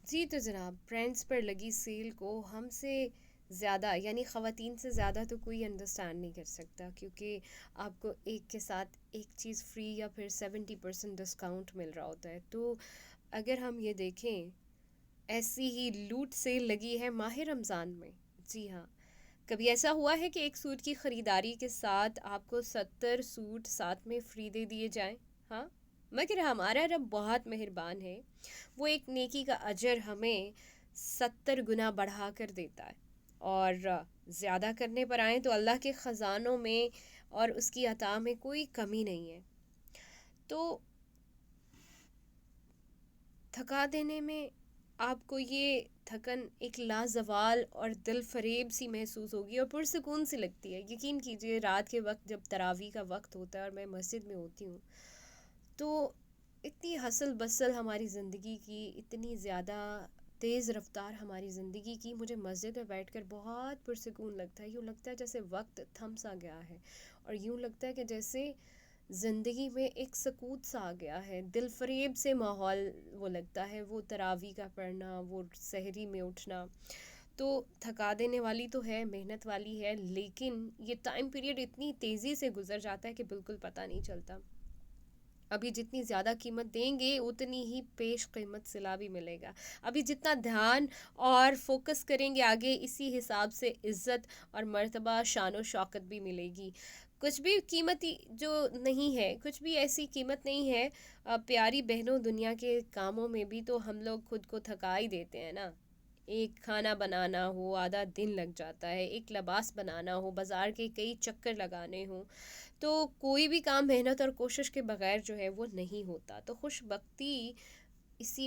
جی تو جناب، برانڈس پر لگی سیل کو ہم سے زیادہ یعنی خواتین سے زیادہ تو کوئی انڈرسٹینڈ نہیں کر سکتا، کیونکہ آپ کو ایک کے ساتھ ایک چیز فری یا پھر 70% ڈسکاؤنٹ مل رہا ہوتا ہے. تو اگر ہم یہ دیکھیں، ایسی ہی لوٹ سیل لگی ہے ماہ رمضان میں. جی ہاں، کبھی ایسا ہوا ہے کہ ایک سوٹ کی خریداری کے ساتھ آپ کو 70 سوٹ ساتھ میں فری دے دیے جائیں؟ ہاں، مگر ہمارا رب بہت مہربان ہے. وہ ایک نیکی کا اجر ہمیں 70 گنا بڑھا کر دیتا ہے. اور زیادہ کرنے پر آئیں تو اللہ کے خزانوں میں اور اس کی عطا میں کوئی کمی نہیں ہے. تو تھکا دینے میں آپ کو یہ تھکن ایک لازوال اور دل فریب سی محسوس ہوگی اور پرسکون سی لگتی ہے. یقین کیجئے، رات کے وقت جب تراویح کا وقت ہوتا ہے اور میں مسجد میں ہوتی ہوں، تو اتنی ہسل بسل ہماری زندگی کی، اتنی زیادہ تیز رفتار ہماری زندگی کی، مجھے مسجد میں بیٹھ کر بہت پرسکون لگتا ہے. یوں لگتا ہے جیسے وقت تھم سا گیا ہے، اور یوں لگتا ہے کہ جیسے زندگی میں ایک سکوت سا آ گیا ہے. دل فریب سے ماحول وہ لگتا ہے، وہ تراویح کا پڑھنا، وہ سحری میں اٹھنا. تو تھکا دینے والی تو ہے، محنت والی ہے، لیکن یہ ٹائم پیریڈ اتنی تیزی سے گزر جاتا ہے کہ بالکل پتہ نہیں چلتا. ابھی جتنی زیادہ قیمت دیں گے اتنی ہی پیش قیمت صلہ بھی ملے گا. ابھی جتنا دھیان اور فوکس کریں گے آگے، اسی حساب سے عزت اور مرتبہ، شان و شوکت بھی ملے گی. کچھ بھی قیمتی جو نہیں ہے، کچھ بھی ایسی قیمت نہیں ہے. پیاری بہنوں، دنیا کے کاموں میں بھی تو ہم لوگ خود کو تھکا ہی دیتے ہیں نا. ایک کھانا بنانا ہو آدھا دن لگ جاتا ہے، ایک لباس بنانا ہو، بازار کے کئی چکر لگانے ہوں. تو کوئی بھی کام محنت اور کوشش کے بغیر جو ہے وہ نہیں ہوتا. تو خوش بختی اسی